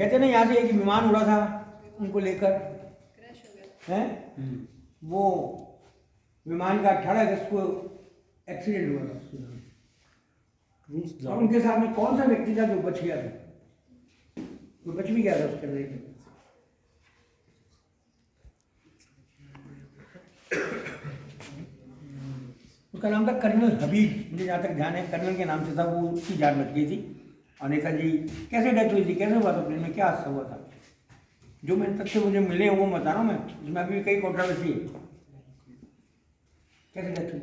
कहते ना यहाँ से एक विमान उड़ा था उनको लेकर, हैं वो विमान का 18 अगस्त को एक्सीडेंट हुआ था। और उनके साथ में कौन सा व्यक्ति था जो बच गया था, वो बच भी गया था उसके अंदर। उसका नाम था कर्नल हबीब, मुझे जहाँ तक ध्यान है कर्नल के नाम से था वो, उसकी जान बच गई थी। और नेताजी कैसे डेथ हुई थी, कैसे हुआ था, प्लेन में क्या हादसा हुआ था, जो मैंने तथ्य मुझे मिले हैं वो बता रहा हूँ मैं, उसमें अभी कई कॉन्ट्रोवर्सी है। कैसे डेथ हुई,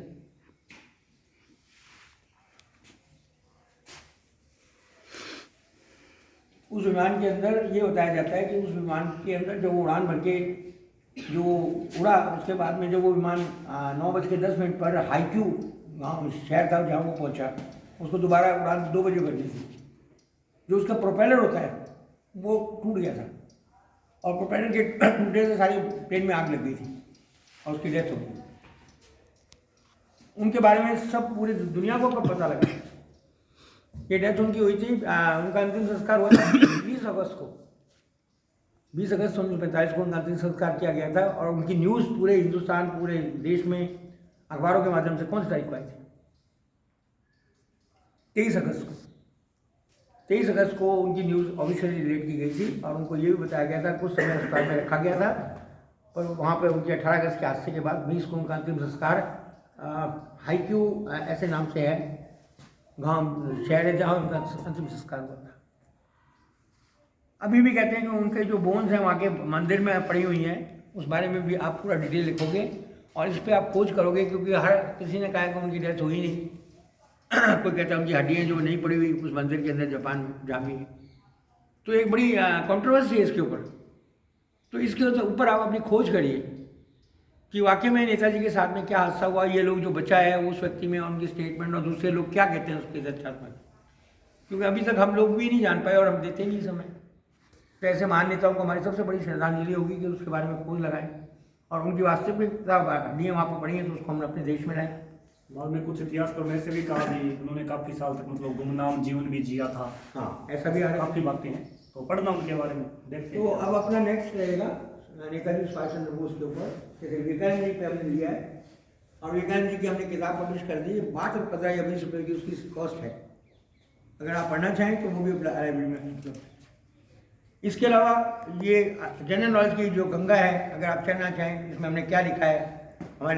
उस विमान के अंदर ये बताया जाता है कि उस विमान के अंदर जब वो उड़ान भर के जो उड़ा, उसके बाद में जब वो विमान 9:10 पर हाईक्यू गाँव शहर था जहाँ वो पहुँचा, उसको दोबारा उड़ान 2 बजे करनी थी। जो उसका प्रोपेलर होता है वो टूट गया था, और प्रोपेलर के टूटने से सारी प्लेन में आग लग गई थी और उसकी डेथ हो गई। उनके बारे में सब पूरी दुनिया को कब पता लगा, ये डेथ उनकी हुई थी, उनका अंतिम संस्कार हुआ था 20 अगस्त को, 20 अगस्त 1945 को उनका अंतिम संस्कार किया गया था। और उनकी न्यूज़ पूरे हिंदुस्तान, पूरे देश में अखबारों के माध्यम से कौन सी तारीख को आई थी, 23 अगस्त को। 23 अगस्त को उनकी न्यूज़ ऑफिशियली रिलीज की गई थी, और उनको ये भी बताया गया था कुछ समय अस्पताल में रखा गया था, पर वहाँ पर उनके 18 अगस्त के हादसे के बाद 20 को उनका अंतिम संस्कार हाईक्यू ऐसे नाम से है गांव शहर है जहाँ उनका अंतिम संस्कार हुआ था। अभी भी कहते हैं कि उनके जो बोन्स हैं वहाँ के मंदिर में पड़ी हुई हैं, उस बारे में भी आप पूरा डिटेल लिखोगे और इस पर आप खोज करोगे, क्योंकि हर किसी ने कहा कि उनकी डेथ हुई नहीं। कोई कहता है उनकी हड्डियाँ जो नहीं पड़ी हुई उस मंदिर के अंदर जापान में जहाँ भी है, तो एक बड़ी कंट्रोवर्सी है इसके ऊपर। तो इसके ऊपर आप अपनी खोज करिए कि वाकई में नेताजी के साथ में क्या हादसा हुआ, ये लोग जो बचा है उस व्यक्ति में उनकी स्टेटमेंट, और दूसरे लोग क्या कहते हैं उसके साथ में, क्योंकि अभी तक हम लोग भी नहीं जान पाए और हम देते नहीं समय। तो ऐसे महान नेताओं को हमारी सबसे बड़ी श्रद्धांजलि होगी कि उसके बारे में खोज लगाएं और उनकी वास्तविकता हड्डियाँ वहाँ पर पड़ी हैं तो उसको हम अपने देश में लाएं। बाद में कुछ इतिहासकार में ऐसे भी कहा कि उन्होंने काफ़ी साल तक मतलब गुमनाम जीवन भी जिया था। हाँ, ऐसा भी काफ़ी बातें हैं, तो पढ़ना उनके बारे में देखते हैं। तो अब अपना नेक्स्ट रहेगा नेताजी सुभाष चंद्र बोस के ऊपर, जैसे विवेकानंद जी पे हमने लिया है, और विवेकानंद जी की हमने किताब पब्लिश कर दी है, मात्र 15 या 20 रुपये की उसकी कॉस्ट है। अगर आप पढ़ना चाहें तो वो भी लाइब्रेरी में उपलब्ध है। इसके अलावा ये जनरल नॉलेज की जो गंगा है, अगर आप जानना चाहें इसमें हमने क्या लिखा है,